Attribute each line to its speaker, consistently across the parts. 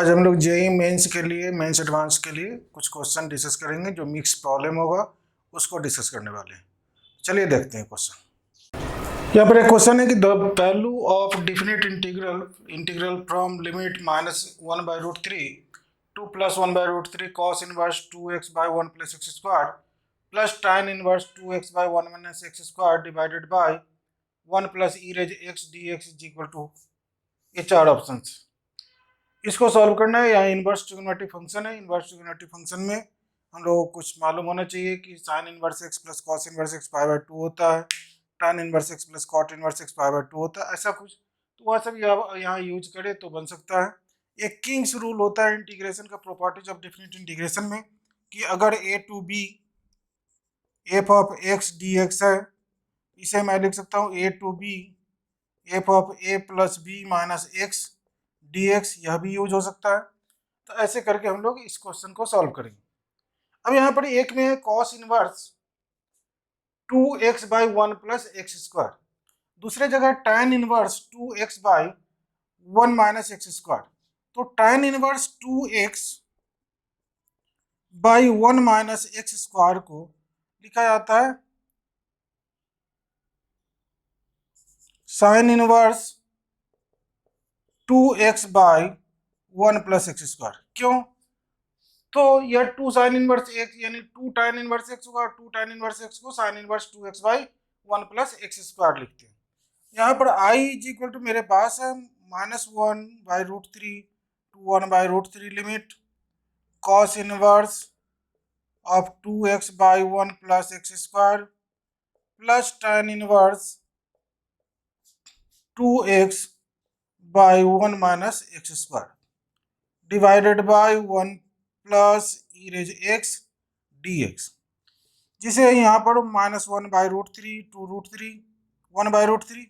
Speaker 1: आज हम लोग जेई मेंस के लिए मेंस एडवांस के लिए कुछ क्वेश्चन डिस्कस करेंगे। जो मिक्स प्रॉब्लम होगा उसको डिस्कस करने वाले हैं। चलिए देखते हैं क्वेश्चन। यहाँ पर एक क्वेश्चन है कि the value of definite integral integral from limit -1/√3 to +1/√3 cos inverse 2x/1 + x square plus tan inverse 2x/1 - x square divided by 1 + e raise x dx is equal to, ये चार option. इसको solve करना है। यहाँ inverse trigonometric function है। Inverse trigonometric function में हम लोगों को कुछ मालूम होना चाहिए कि sine inverse x plus cos inverse x π/2 होता है, tan inverse x plus cot inverse x π/2 होता है, ऐसा कुछ। तो वह सब यहाँ यूज करें तो बन सकता है। एक किंग्स रूल होता है इंटीग्रेशन का, प्रॉपर्टीज ऑफ डेफिनेट इंटीग्रेशन में, कि अगर a to b f of x d x है, इसे मैं लिख सकता हूँ a to b f of a plus b minus x dx, यह भी यूज हो सकता है। तो ऐसे करके हम लोग इस क्वेश्चन को सॉल्व करेंगे। अब यहाँ पर एक में है cos inverse 2x/1 + x square, दूसरे जगह tan inverse 2x/1 - x square. तो tan inverse 2x/1 - x square को लिखा जाता है sine inverse 2x/1 + x square. क्यों? तो यह 2 साइन इनवर्स एक्स यानी 2 tan इनवर्स एक्स होगा, 2 tan इनवर्स एक्स को sine inverse 2x/1 + x square लिखते हैं। यहाँ पर i इज इक्वल टू मेरे पास है -1/√3 to 1/√3 limit cos inverse of 2x/1 + x square plus tan inverse 2x/1 - x square divided by 1 + e raise x dx, जिसे यहाँ पर -1/√3 to √3 1/√3,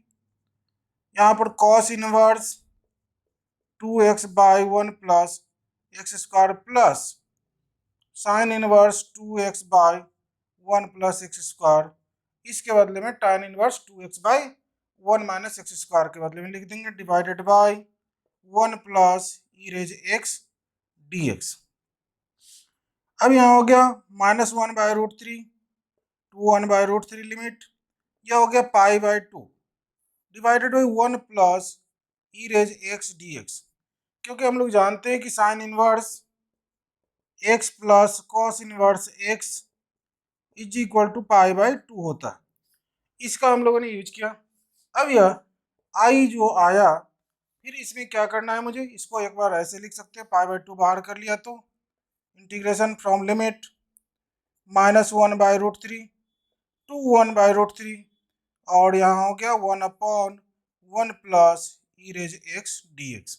Speaker 1: यहाँ पर cos inverse 2x/1 + x square plus sine inverse 2x/1 + x square, इसके बदले में tan inverse 2x/1 - x square के बदले में लिख देंगे divided by 1 + e raise x dx। अब यहाँ हो गया -1/√3 to 1/√3 लिमिट, यह हो गया π/2 divided by 1 + e raise x dx, क्योंकि हम लोग जानते हैं कि sine inverse x plus cos inverse x is equal to π/2 होता है। इसका हम लोगों ने यूज किया। अब यह i जो आया, फिर इसमें क्या करना है मुझे, इसको एक बार ऐसे लिख सकते हैं, π/2 बाहर कर लिया तो इंटीग्रेशन फ्रॉम लिमिट -1/√3 to 1/√3, और यहाँ हो गया 1/1 + e raise x dx।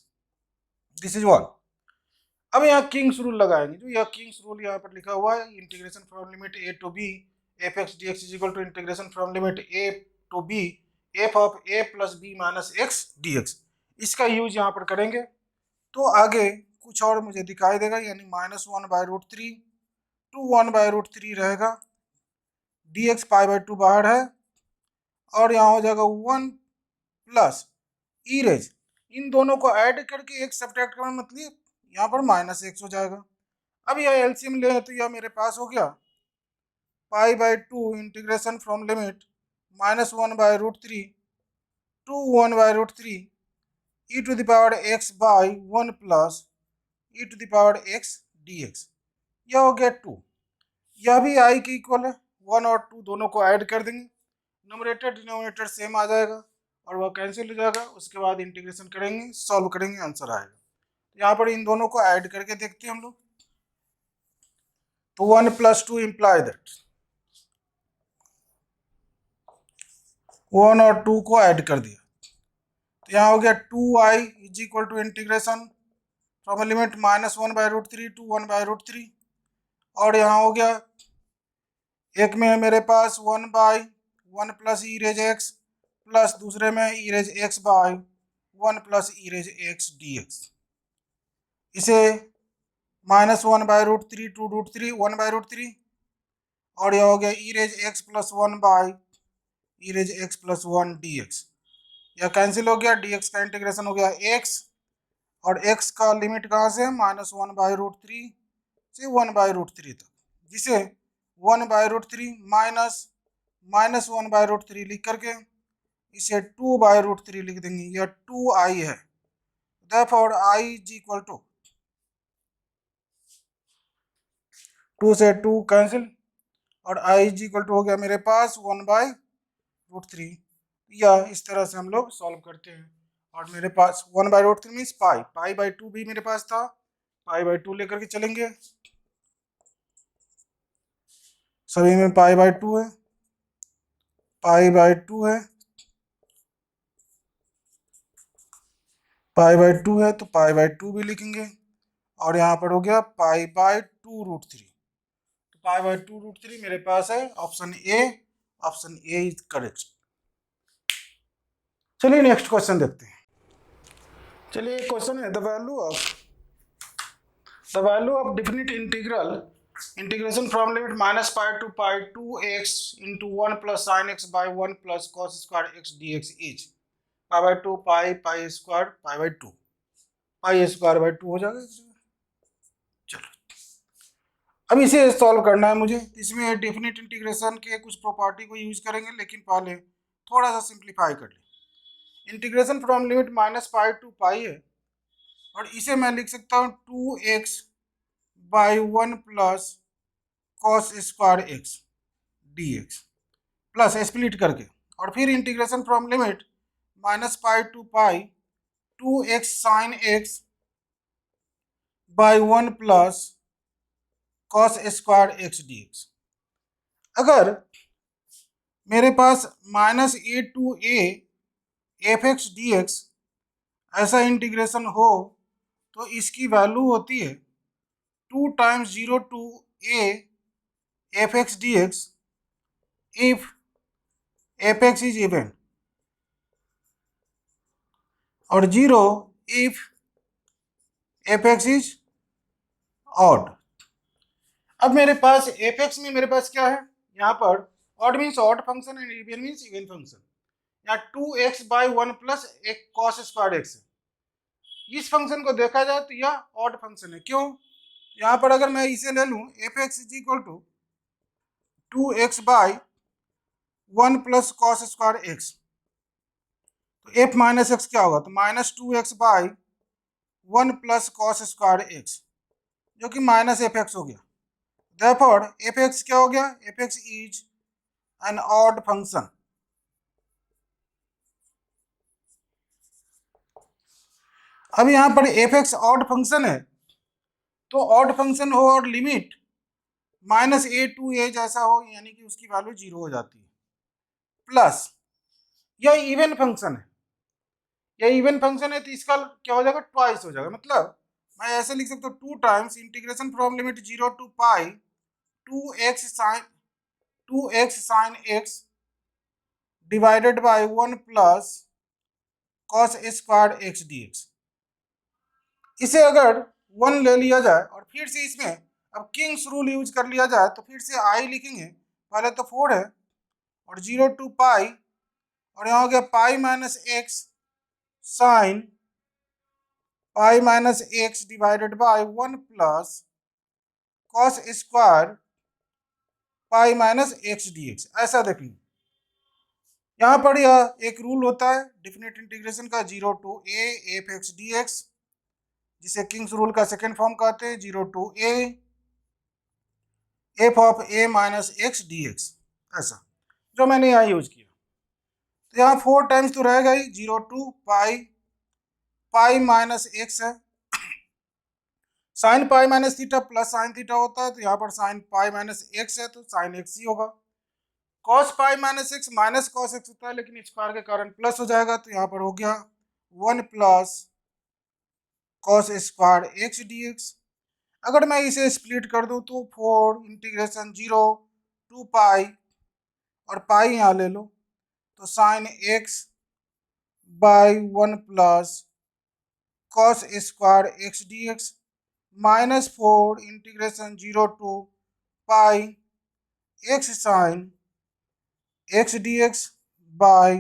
Speaker 1: This is 1। अब यहाँ किंग्स रूल लगाएंगे। जो यह किंग्स रूल यहाँ पर लिखा हुआ है, integration from limit a to b f x d x is equal to integration from limit a to b f of a + b - x dx, इसका यूज यहाँ पर करेंगे। तो आगे कुछ और मुझे दिखाई देगा, यानी -1/√3 to 1/√3 रहेगा, dx π/2 बाहर है, और यहाँ हो जाएगा 1 + e रेज, इन दोनों को ऐड करके एक सब्ट्रैक्ट करना, मतलब यहाँ पर -x हो जाएगा। अब यह एलसीएम ले तो यह मेरे पास हो गया π/2 integration from limit -1/√3 to 1/√3 e to the power x/1 + e to the power x dx, यह हो गया 2। यह भी i के इक्वल है, 1 और 2 दोनों को ऐड कर देंगे, नोमिनेटर डिनोमिनेटर सेम आ जाएगा और वह कैंसिल हो जाएगा। उसके बाद इंटीग्रेशन करेंगे, सॉल्व करेंगे, आंसर आएगा। यहाँ पर इन दोनों को ऐड करके देखते हैं हम लोग। तो 1 + 2 इम्प्लाई दैट 1 और 2 को ऐड कर दिया, तो यहाँ हो गया 2i is equal to integration from limit -1/√3 to 1/√3, और यहाँ हो गया एक में मेरे पास 1/1 + e रेज x प्लस दूसरे में e raise x/1 + e raise x dx, इसे -1/√3 to √3 1/√3, और यह हो गया e raise x + 1/e raise x + 1 dx, यह कैंसिल हो गया, dx का इंटीग्रेशन हो गया x, और x का लिमिट कहाँ से है, -1/√3 से 1/√3 तक, जिसे 1/√3 -1/√3 लिख करके इसे 2/√3 लिख देंगे। यह 2i है, therefore i is equal to 2 से 2 कैंसिल और i इज इक्वल टू हो गया मेरे पास 1/√3। या इस तरह से हम लोग सॉल्व करते हैं। और मेरे पास 1/√3 मीन्स पाई/2 भी मेरे पास था, पाई/2 लेकर के चलेंगे। सभी में पाई/2 है, पाई/2 है, पाई/2 है तो पाई/2 भी लिखेंगे। और यहाँ पर हो गया पाई/2√3, तो पाई/2√3 मेरे पास है ऑप्शन ए इज करेक्ट। चलिए नेक्स्ट क्वेश्चन देखते हैं। चलिए क्वेश्चन है the value of definite integration from limit -π to π 2x into 1 plus sin x by 1 plus cos square x dx is π/2 π² π/2 π² हो जाएगा। चलो अब इसे सॉल्व करना है मुझे। इसमें डेफिनिट इंटीग्रेशन के कुछ प्रॉपर्टी को यूज करेंगे, लेकिन पहले थोड़ा सा सिंप्लीफाई कर लें। इंटीग्रेशन फ्रॉम लिमिट -π to π है और इसे मैं लिख सकता हूँ 2x by 1 plus cos square x dx plus split करके, और फिर integration from limit -π to π 2x sin x by 1 plus cos square x dx। अगर मेरे पास -a to a f(x) dx ऐसा इंटीग्रेशन हो तो इसकी वैल्यू होती है 2 times 0 to a f(x) dx if f(x) is even और 0 if f(x) is odd। अब मेरे पास f(x) में मेरे पास क्या है, यहाँ पर odd means odd function and even means even function. यहाँ 2x by 1 plus एक cos स्क्वायर x है। इस फंक्शन को देखा जाए तो यह ऑड फंक्शन है। क्यों? यहाँ पर अगर मैं इसे ले लूँ f(x) is equal to 2x by 1 plus cos square x, तो f माइनस एक्स क्या होगा, तो -2x by 1 plus cos square x, जो कि -f(x) हो गया। Therefore f(x) क्या हो गया, f(x) is an odd function. अब यहाँ पर f(x) ऑड फंक्शन है, तो ऑड फंक्शन हो और लिमिट -a to a जैसा हो, यानी कि उसकी वैल्यू 0 हो जाती है। प्लस यह इवन फंक्शन है, यह इवन फंक्शन है तो इसका क्या हो जाएगा, ट्वाइस हो जाएगा। मतलब मैं ऐसे लिख सकता हूँ 2 times integration from limit 0 to π 2x sin x divided by 1 plus cos square x dx। इसे अगर 1 ले लिया जाए और फिर से इसमें अब किंग्स रूल यूज कर लिया जाए तो फिर से i लिखेंगे, पहले तो 4 है और 0 to π और यहाँ हो गया π-x sine π-x divided by 1 plus cos square π-x dx। ऐसा देखेंगे यहाँ पर यह एक रूल होता है डेफिनेट इंटीग्रेशन का 0 to a f(x) dx, जिसे किंग्स रूल का सेकेंड फॉर्म कहते हैं 0 to a f of a minus x dx, ऐसा जो मैंने यहाँ यूज किया। तो यहाँ 4 टाइम्स तो रहेगा ही, 0 to π-x है, साइन π-थीटा प्लस साइन थीटा होता है, तो यहाँ पर साइन π-x है तो साइन x ही होगा। cos π-x minus cos x होता है, लेकिन स्क्वायर के कारण प्लस हो जाएगा, तो यहाँ पर हो गया 1 plus cos square x dx। अगर मैं इसे स्प्लिट कर दूं तो 4 इंटीग्रेशन 0 to π और पाई यहाँ ले लो, तो sine x by 1 plus cos square x dx -4 integration 0 to π x sine x dx by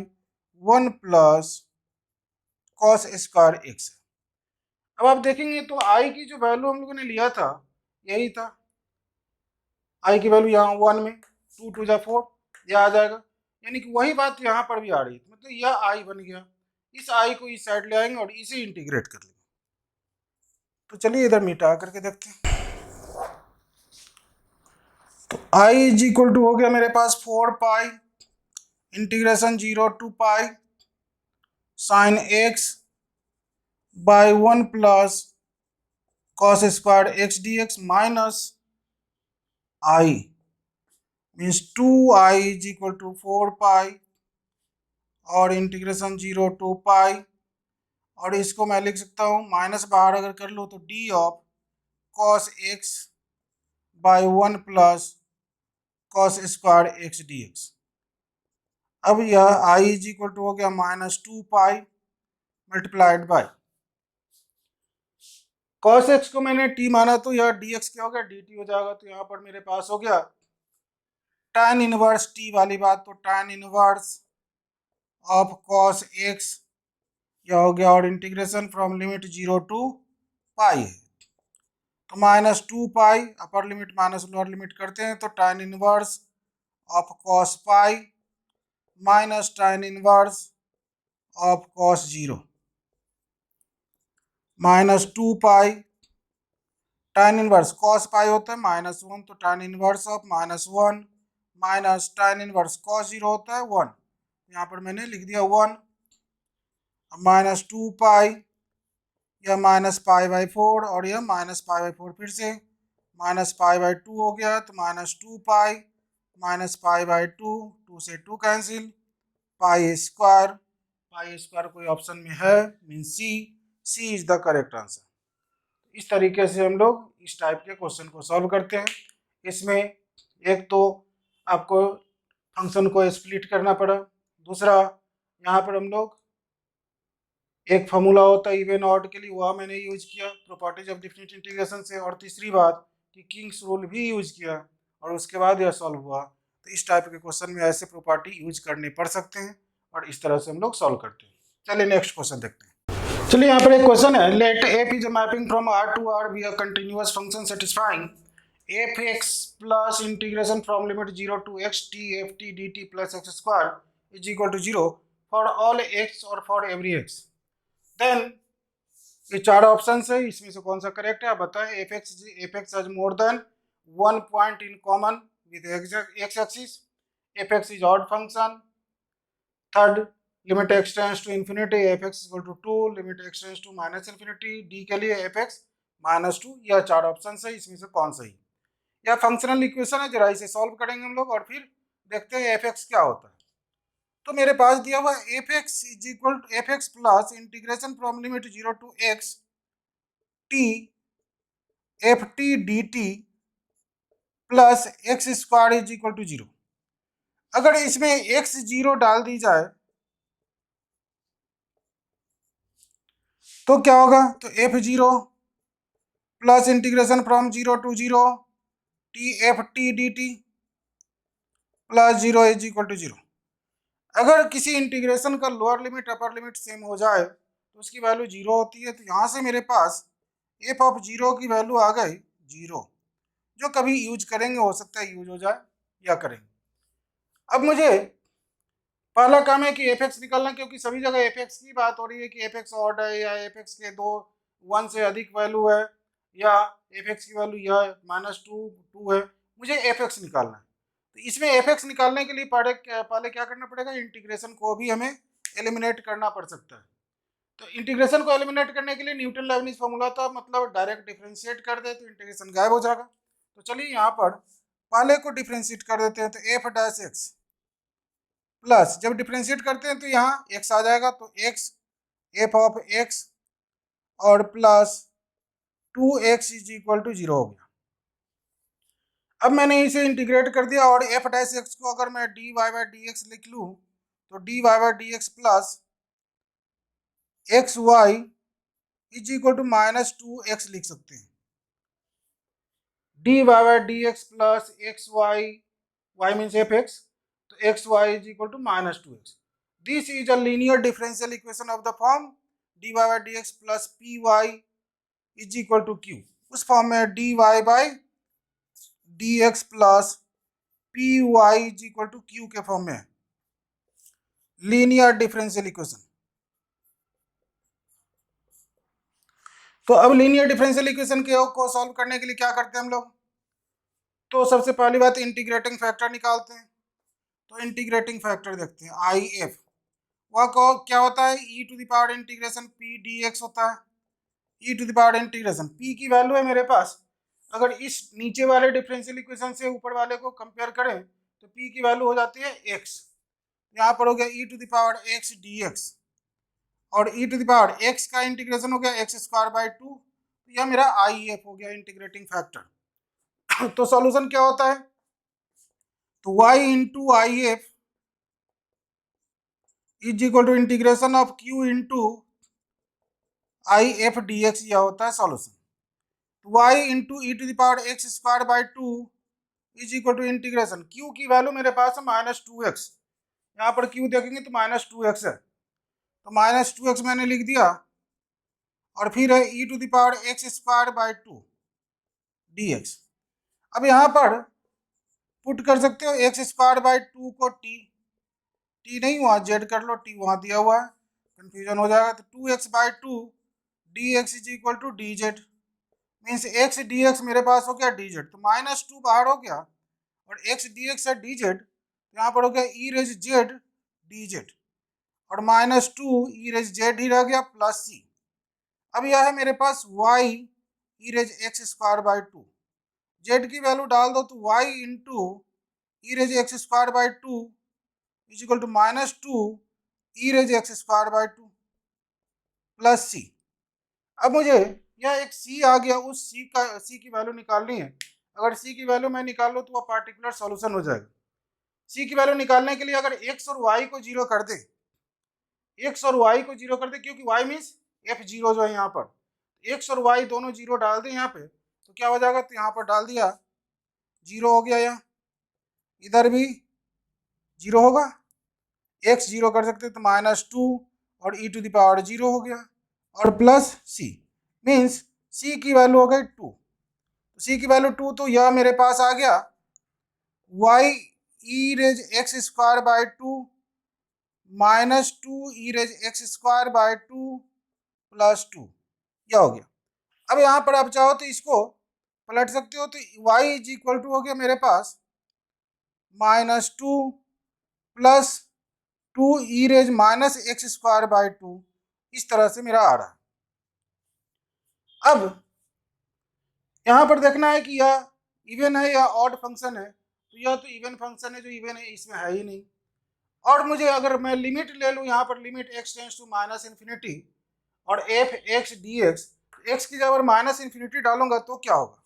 Speaker 1: 1 plus cos square x। अब आप देखेंगे तो आई की जो वैल्यू हम लोगों ने लिया था यही था, आई की वैल्यू यहाँ 1 में 2 2 जा 4 यह आ जाएगा, यानी कि वही बात यहाँ पर भी आ रही है, मतलब यह आई बन गया। इस आई को इस साइड ले आएंगे और इसे इंटीग्रेट कर लेंगे। तो चलिए इधर मिटा करके देखते हैं। तो आई इज इक्वल टू हो गया मेरे पास 4 pi integration 0 to pi sine x by 1 plus cos square x d x minus I means 2i is equal to 4 pi और इंटीग्रेशन 0 टू पाई, और इसको मैं लिख सकता हूँ माइनस बाहर अगर कर लो तो D of cos x by 1 plus cos square x d x. अब यह i इज इक्वल टू हो गया minus 2 pi multiplied by cos x को मैंने t माना तो यह dx क्या हो गया dt हो जाएगा। तो यहाँ पर मेरे पास हो गया tan इनवर्स t वाली बात, तो tan inverse of cos x यह हो गया, और integration from limit 0 to pi है तो minus 2 pi upper limit minus lower limit करते हैं तो tan inverse of cos pi minus tan inverse of cos 0 minus 2 pi tan inverse cos pi होता है -1 तो tan inverse of -1 minus tan inverse cos 0 होता है 1, यहाँ पर मैंने लिख दिया 1, माइनस 2 पाई यह माइनस पाई बाई 4 और यह माइनस पाई बाई 4 फिर से माइनस पाई बाई 2 हो गया तो minus 2 pi minus pi by 2, 2 से 2 कैंसिल, पाई स्क्वायर कोई ऑप्शन में है mean C is the correct answer. इस तरीके से हम लोग इस टाइप के क्वेश्चन को सॉल्व करते हैं। इसमें एक तो आपको फंक्शन को स्प्लिट करना पड़ा, दूसरा यहाँ पर हम लोग एक फॉर्मूला होता है इवन ऑड के लिए वह मैंने यूज किया प्रॉपर्टीज ऑफ डिफिनिट इंटीग्रेशन से, और तीसरी बात कि किंग्स रूल भी यूज किया और उसके बाद यह सॉल्व हुआ। तो इस टाइप के क्वेश्चन में ऐसे प्रॉपर्टी यूज करने पड़ सकते हैं और इस तरह से हम लोग सॉल्व करते हैं। चलिए नेक्स्ट क्वेश्चन देखते हैं। चलिए यहाँ पर एक क्वेश्चन है, let f is a mapping from R to R be a continuous function satisfying f x plus integration from limit 0 to x t f t d t plus x square is equal to 0 for all x और for every x. Then ये चार option है, इसमें से कौन सा correct है आप बताएं। F x has more than one point in common with x axis, f x is odd function, third limit x tends to infinity f x equal to 2, limit x tends to minus infinity d के लिए F x -2। यह चार option है, इसमें से कौन सही। यह फंक्शनल इक्वेशन है, जरा इसे सॉल्व करेंगे हम लोग और फिर देखते हैं एफ एक्स क्या होता है। तो मेरे पास दिया हुआ f x is equal to f x plus integration from limit 0 to x t f t d t plus x square is equal to 0। अगर इसमें एक्स 0 डाल दी जाए तो क्या होगा, तो f 0 plus integration from 0 to 0 t f t d t plus 0 is equal to 0। अगर किसी इंटीग्रेशन का lower limit upper limit same हो जाए तो उसकी वैल्यू 0 होती है। तो यहाँ से मेरे पास एफ ऑफ 0 की वैल्यू आ गई 0, जो कभी यूज करेंगे हो सकता है यूज हो जाए या करेंगे। अब मुझे पहला काम है कि एफ एक्स निकालना, क्योंकि सभी जगह एफ एक्स की बात हो रही है कि एफ एक्स ऑड है या एफ एक्स के दो 1 से अधिक वैल्यू है या एफ एक्स की वैल्यू यह -2 है, मुझे एफ एक्स निकालना है। तो इसमें एफ एक्स निकालने के लिए पहले क्या करना पड़ेगा, इंटीग्रेशन को भी हमें एलिमिनेट करना पड़ सकता है। तो इंटीग्रेशन को एलिमिनेट करने के लिए न्यूटन लेबनिज फॉर्मूला था, मतलब डायरेक्ट डिफरेंशिएट कर दे तो इंटीग्रेशन गायब हो जाएगा। तो चलिए यहाँ पर पहले को डिफरेंशिएट कर देते हैं, तो एफ डैश एक्स प्लस, जब डिफरेंशिएट करते हैं तो यहाँ एक्स आ जाएगा तो एक्स एफ ऑफ एक्स और plus 2x is equal to 0 हो गया। अब मैंने इसे इंटीग्रेट कर दिया और एफ डैश एक्स को अगर मैं d y by d x लिख लूँ तो d y by d x plus x y is equal to -2x लिख सकते हैं। D y by d x plus x y, y means f x, तो x y is equal to -2x। This is a linear differential equation of the form dy by dx plus py is equal to q, उस फॉर्म में dy by dx plus P Y is equal to Q के form में है, linear differential equation. तो अब linear differential equation को solve करने के लिए क्या करते हैं हम लोग, तो सबसे पहली बात इंटीग्रेटिंग फैक्टर निकालते हैं। तो इंटीग्रेटिंग फैक्टर देखते हैं आई एफ, वह को क्या होता है, e to the power integration p d x होता है। E to the power integration p की वैल्यू है मेरे पास, अगर इस नीचे वाले डिफरेंशियल इक्वेशन से ऊपर वाले को कंपेयर करें तो पी की वैल्यू हो जाती है एक्स, यहाँ पर हो गया e to the power x d x, और e to the power x का इंटीग्रेशन हो गया एक्स स्क्वायर बाई टू, तो यह मेरा आई एफ हो गया इंटीग्रेटिंग फैक्टर। तो सॉल्यूशन क्या होता है, तो y into I F is equal to integration of q into I F d x, यह होता है सॉल्यूशन। तो y into e to the power x square by two is equal to integration, q की value मेरे पास है minus two x, यहाँ पर q देखेंगे तो माइनस टू एक्स है, तो माइनस टू एक्स मैंने लिख दिया, और फिर है e to the power x square by two d x. अब यहाँ पर पुट कर सकते हो एक्स स्क्वायर बाई टू को टी नहीं हुआ जेड कर लो, टी वहाँ दिया हुआ है, कंफ्यूजन हो जाएगा। तो two x by two d x is equal to d z, means x d x मेरे पास हो गया डी जेड, तो माइनस टू बाहर हो गया और एक्स डी एक्स है डी जेड, तो यहाँ पर हो गया e raise z d z, और minus two e raise z ही रह गया प्लस सी। अब यह है मेरे पास y e raise x square by to, z की वैल्यू डाल दो तो y into e raise x square by two is equal to minus two e raise x square by two plus c. अब मुझे यह एक सी आ गया, उस सी की वैल्यू निकालनी है। अगर सी की वैल्यू मैं निकाल लूँ तो वह पार्टिकुलर सॉल्यूशन हो जाएगा। सी की वैल्यू निकालने के लिए अगर एक्स और वाई को जीरो कर दे, एक्स और वाई को जीरो कर दे, क्योंकि वाई मीन्स एफ जीरो जो है यहाँ पर, एक्स और वाई दोनों जीरो डाल दें यहाँ पे, तो क्या हो जाएगा, तो यहाँ पर डाल दिया जीरो हो गया, यहाँ इधर भी जीरो होगा, एक्स जीरो कर सकते तो माइनस टू और e to the power zero हो गया, और प्लस सी, मीन्स सी की वैल्यू हो गई टू। सी की वैल्यू टू, तो यह मेरे पास आ गया y e raise x square by two minus two e raise x square by two plus two, यह हो गया। अब यहाँ पर आप चाहो तो इसको पलट सकते हो, तो y इज इक्वल टू हो गया मेरे पास minus two plus two e raise minus x square by two, इस तरह से मेरा आ रहा है। अब यहाँ पर देखना है कि यह इवन है या ऑड फंक्शन है, तो यह तो इवन फंक्शन है, जो इवन है इसमें है ही नहीं। और मुझे अगर मैं लिमिट ले लूँ यहाँ पर, limit x tends to minus infinity और f x d x, x की जगह माइनस इन्फिनिटी डालूंगा तो क्या होगा,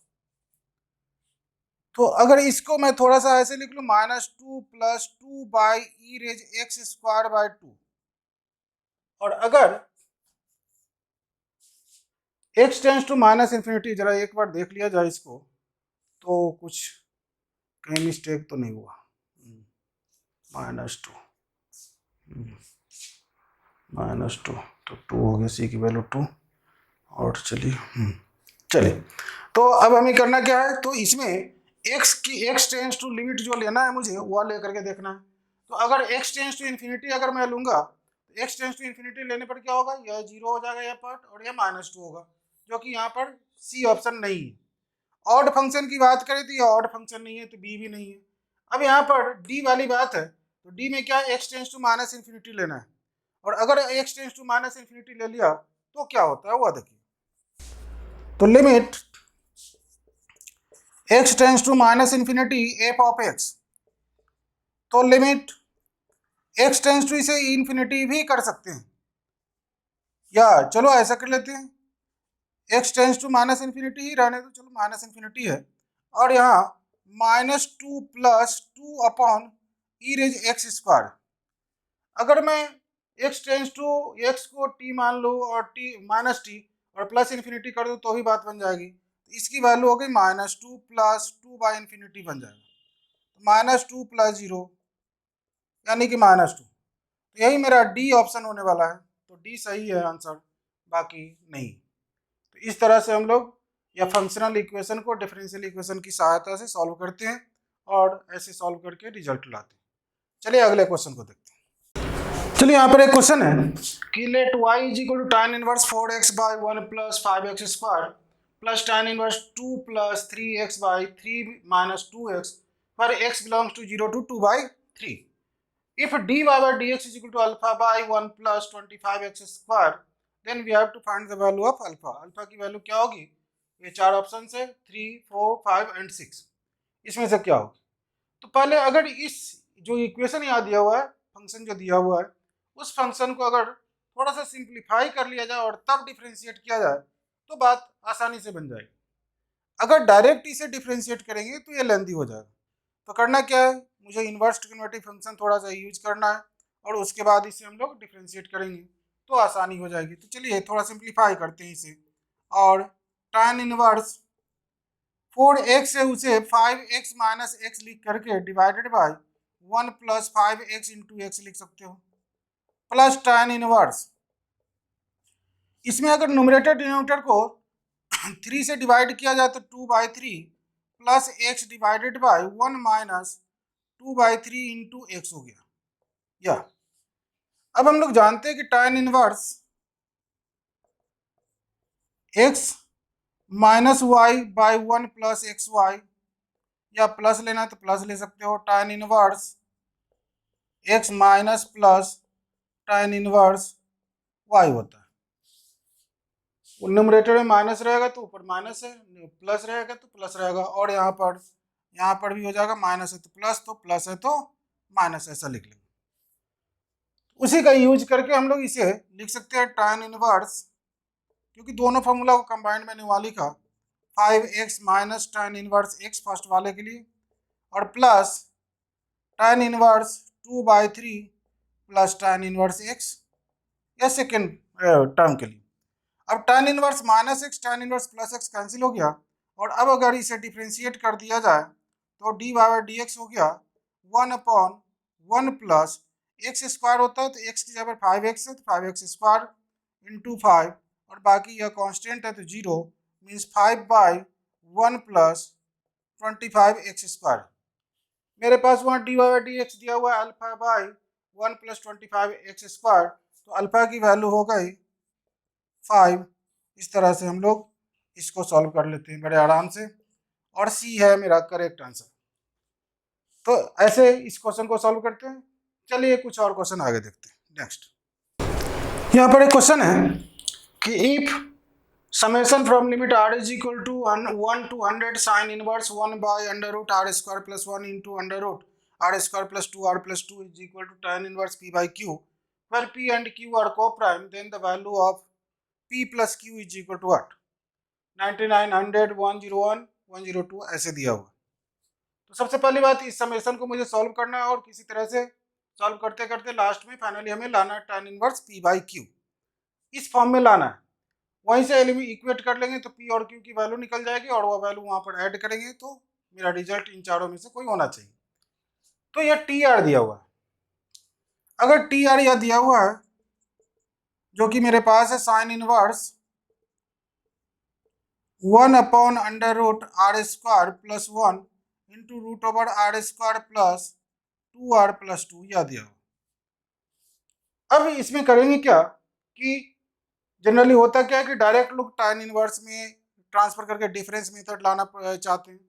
Speaker 1: तो अगर इसको मैं थोड़ा सा ऐसे लिख लूँ minus two plus two by e raise x square by two, और अगर x tends to minus infinity, जरा एक बार देख लिया जाए इसको, तो कुछ कहीं मिस्टेक तो नहीं हुआ, माइनस टू तो टू हो गया, सी की वैल्यू टू, और चलिए तो अब हमें करना क्या है, तो इसमें एक्स टेंस टू लिमिट जो लेना है मुझे वह लेकर के देखना है। तो अगर एक्स टेंस टू इन्फिनिटी अगर मैं लूंगा, तो एक्स टेंस टू इन्फिनिटी लेने पर क्या होगा, यह जीरो हो जाएगा यह पार्ट, और यह माइनस टू होगा, जो कि यहाँ पर सी ऑप्शन नहीं है। ऑड फंक्शन की बात करें तो यह ऑड फंक्शन नहीं है, तो बी भी नहीं है। अब यहाँ पर डी वाली बात है, तो डी में क्या है, x tends to minus infinity लेना है, और अगर x tends to minus infinity ले लिया तो क्या होता है वह देखिए। तो limit x tends to minus infinity f of x, तो लिमिट एक्स टेंस टू इसे इन्फिनिटी भी कर सकते हैं, या चलो ऐसा कर लेते हैं, x tends to minus infinity ही रहने दो, चलो माइनस इन्फिनिटी है, और यहाँ minus two plus two upon e raise x square. अगर मैं एक्स टेंस टू एक्स को टी मान लूँ और टी माइनस टी और प्लस इन्फिनिटी कर दूँ तो ही बात बन जाएगी, तो इसकी वैल्यू हो गई minus two plus two by infinity बन जाएगा, तो माइनस टू प्लस जीरो यानी कि माइनस टू, तो यही मेरा डी ऑप्शन होने वाला है, तो डी सही है आंसर, बाकी नहीं। तो इस तरह से हम लोग या फंक्शनल इक्वेशन को डिफरेंशियल इक्वेशन की सहायता से सॉल्व करते हैं और ऐसे सॉल्व करके रिजल्ट लाते हैं। चलिए अगले क्वेश्चन को देखते हैं। चलिए यहाँ पर एक क्वेश्चन है कि let y is equal to tan inverse 4x by 1 plus 5x square plus tan inverse 2 plus 3x by 3 minus 2x पर x belongs to 0 to 2 by 3. If dy by dx is equal to alpha by 1 plus 25x square, then we have to find the value of alpha. Alpha की value क्या होगी? ये चार option है 3, 4, 5 and 6। इसमें से क्या होगी? तो पहले अगर इस जो इक्वेशन यहाँ दिया हुआ है, फंक्शन जो दिया हुआ है, उस फंक्शन को अगर थोड़ा सा सिंप्लीफाई कर लिया जाए और तब डिफ्रेंशिएट किया जाए तो बात आसानी से बन जाएगी। अगर डायरेक्ट इसे डिफ्रेंशिएट करेंगे तो ये लेंथी हो जाएगा। तो करना क्या है, मुझे इन्वर्स ट्रिग्नोमेट्रिक फंक्शन थोड़ा सा यूज करना है और उसके बाद इसे हम लोग डिफ्रेंशिएट करेंगे तो आसानी हो जाएगी। तो चलिए थोड़ा सिंप्लीफाई करते हैं इसे, और tan इनवर्स 4x है उसे 5x माइनस x लिख करके divided by 1 plus 5x into x लिख सकते हो, प्लस tan इनवर्स, इसमें अगर न्यूमरेटर डिनोमिनेटर को 3 से डिवाइड किया जाए तो 2/3 plus x divided by 1 minus 2/3 into x हो गया। या अब हम लोग जानते हैं कि tan inverse x minus y by 1 plus x y, या प्लस लेना है तो प्लस ले सकते हो, tan inverse x minus plus tan inverse y होता है। न्यूमरेटर में माइनस रहेगा तो ऊपर माइनस है, प्लस रहेगा तो प्लस रहेगा, और यहाँ पर भी हो जाएगा, माइनस है तो प्लस है तो माइनस, ऐसा लिख लेंगे। उसी का यूज करके हम लोग इसे लिख सकते हैं tan इनवर्स, क्योंकि दोनों फॉर्मूला को कंबाइंड मैंने वहाँ लिखा, 5x minus tan inverse x first वाले के लिए, और plus tan inverse 2/3 plus tan inverse x या सेकेंड टर्म के लिए। अब tan inverse minus x tan inverse plus x cancel हो गया, और अब अगर इसे डिफ्रेंशिएट कर दिया जाए तो डी बाई डी एक्स हो गया 1/1 प्लस एक्स स्क्वायर होता है, तो एक्स की जगह 5x है तो 5x स्क्वायर इंटू 5, और बाकी यह कांस्टेंट है तो 0 मीन्स 5/1 प्लस 25x स्क्वायर। मेरे पास वहाँ डी बाई डी एक्स दिया हुआ है alpha by 1 plus 25x square, तो अल्फा की वैल्यू हो गई 5। इस तरह से हम लोग इसको सॉल्व कर लेते हैं बड़े आराम से, और सी है मेरा करेक्ट आंसर। तो ऐसे इस क्वेश्चन को सॉल्व करते हैं। चलिए कुछ और क्वेश्चन आगे देखते हैं। नेक्स्ट यहाँ पर एक क्वेश्चन है कि if summation from limit r is equal to 1 to 100 sine inverse 1 by under root r square plus 1 into under root r square plus 2r plus 2 is equal to tan inverse p by q, where p and q are co-prime, then the value of p plus q is equal to what? 99, 100, 101, 102 ऐसे दिया हुआ। तो सबसे पहली बात, इस summation को मुझे सॉल्व करना है और किसी तरह से सॉल्व करते करते लास्ट में फाइनली हमें लाना है tan inverse p by q, इस फॉर्म में लाना है। वहीं से इक्वेट कर लेंगे तो p और q की वैल्यू निकल जाएगी और वह वैल्यू वहाँ पर ऐड करेंगे तो मेरा रिजल्ट इन चारों में से कोई होना चाहिए। तो यह टी आर दिया हुआ है। अगर टी आर यह दिया हुआ है जो कि मेरे पास है sine inverse 1 under root R square plus 1 into root over R square plus 2r plus 2, यह दिया हुआ। अब इसमें करेंगे क्या कि जनरली होता क्या है कि डायरेक्ट लोग tan इनवर्स में ट्रांसफर करके डिफरेंस मेथड लाना चाहते हैं,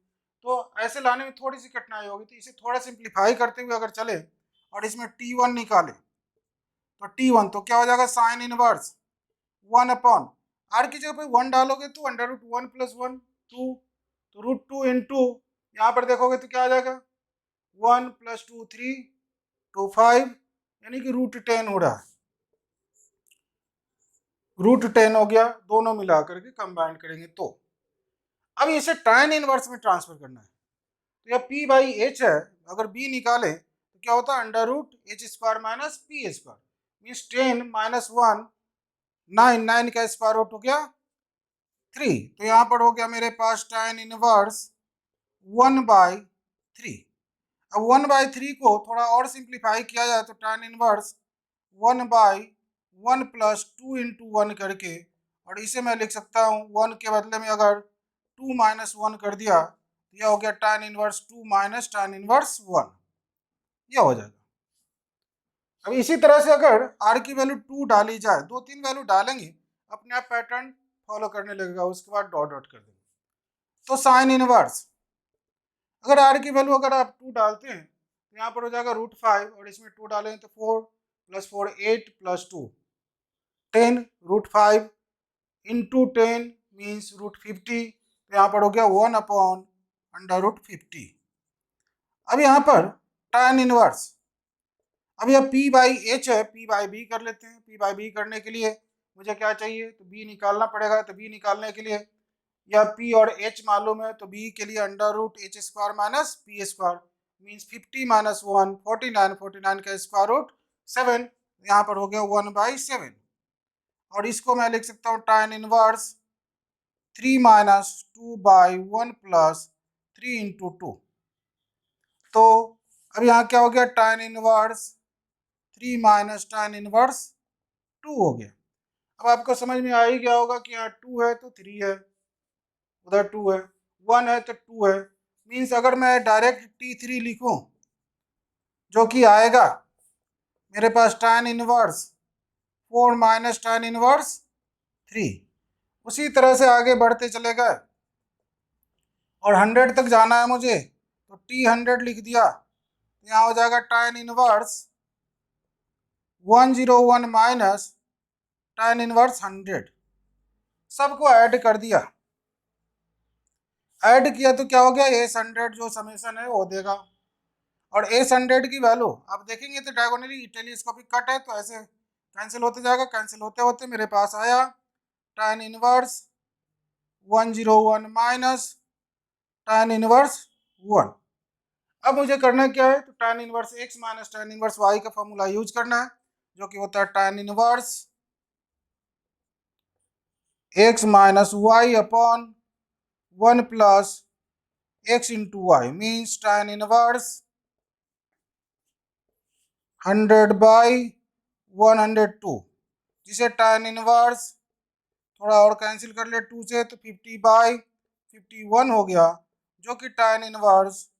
Speaker 1: तो ऐसे लाने में थोड़ी सी कठिनाई होगी। तो इसे थोड़ा सिंप्लीफाई करते हुए अगर चले और इसमें t1 निकाले तो t1 तो क्या हो जाएगा, साइन इनवर्स 1 आर की जगह पे 1 डालोगे तो अंडर रूट 1 प्लस 1 2, तो रूट 2 इंटू यहाँ पर देखोगे तो क्या आ जाएगा 1 प्लस 2 3 2 5, यानी कि रूट 10 हो रहा है, रूट 10 हो गया। दोनों मिला करके कंबाइन करेंगे तो अब इसे tan इनवर्स में ट्रांसफर करना है। तो यह p बाई एच है, अगर b निकाले तो क्या होता है under root H square minus P square, means 10 माइनस 1 9, 9 का स्क्वायर रूट हो गया 3, तो यहाँ पर हो गया मेरे पास tan इनवर्स 1/3। अब 1/3 को थोड़ा और सिंप्लीफाई किया जाए तो tan इनवर्स 1/1 प्लस 2 इंटू 1 करके और इसे मैं लिख सकता हूँ 1 के बदले में अगर 2 माइनस 1 कर दिया तो यह हो गया tan inverse 2 minus tan inverse 1, यह हो जाएगा। अब इसी तरह से अगर r की वैल्यू 2 डाली जाए, 2-3 वैल्यू डालेंगे अपने आप पैटर्न फॉलो करने लगेगा, उसके बाद डॉट डॉट कर देंगे। तो साइन इनवर्स अगर r की वैल्यू अगर आप 2 डालते हैं तो यहाँ पर हो जाएगा √5 और इसमें 2 डालेंगे तो 4 + 4 8 + 2 10 √5 इंटू 10 मीन्स √50, तो यहाँ पर हो गया 1/√50। अब यहाँ पर tan इनवर्स, अब यह p/h है, p/b कर लेते हैं। p/b करने के लिए मुझे क्या चाहिए, तो b निकालना पड़ेगा। तो b निकालने के लिए या p और h मालूम है, तो b के लिए √h² minus p² means 50 minus 1 49, 49 का स्क्वायर रूट 7, यहाँ पर हो गया 1/7। और इसको मैं लिख सकता हूँ tan inverse 3 minus 2/1 plus 3 into 2। तो अब यहाँ क्या हो गया, tan inverse 3 minus tan inverse 2 हो गया। अब आपको समझ में आ ही गया होगा कि यहाँ 2 है तो 3 है, उधर 2 है, 1 है तो 2 है। मीन्स अगर मैं डायरेक्ट T3 लिखूं जो कि आएगा मेरे पास tan inverse 4 minus tan inverse 3। उसी तरह से आगे बढ़ते चले गए और 100 तक जाना है मुझे, तो T100 लिख दिया, यहाँ हो जाएगा tan inverse 101 minus tan inverse 100। सबको ऐड कर दिया, ऐड किया तो क्या हो गया, S100 जो समेशन है वो देगा। और S100 की वैल्यू आप देखेंगे तो डायगोनली टेलीस्कोपिक कट है, तो ऐसे कैंसिल होते जाएगा। कैंसिल होते होते मेरे पास आया tan inverse 101 minus tan inverse 1। अब मुझे करना क्या है, तो tan inverse x minus tan inverse y का फॉर्मूला यूज करना है, जो कि होता है tan inverse x minus y upon 1 plus x into y means tan inverse 100/102, जिसे tan इनवर्स थोड़ा और कैंसिल कर ले 2 से, तो 50/51 हो गया, जो कि tan इनवर्स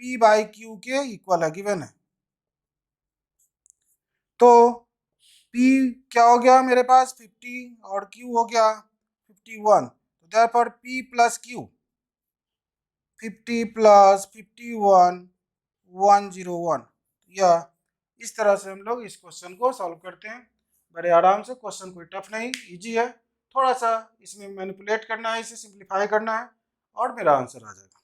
Speaker 1: p/q के इक्वल है, गिवन है। तो p क्या हो गया मेरे पास 50 और q हो गया 51, तो therefore p plus q 50 plus 51 101। या इस तरह से हम लोग इस क्वेश्चन को सॉल्व करते हैं बड़े आराम से। क्वेश्चन कोई टफ नहीं, इजी है, थोड़ा सा इसमें मैनिपुलेट करना है, इसे सिंप्लीफाई करना है और मेरा आंसर आ जाएगा।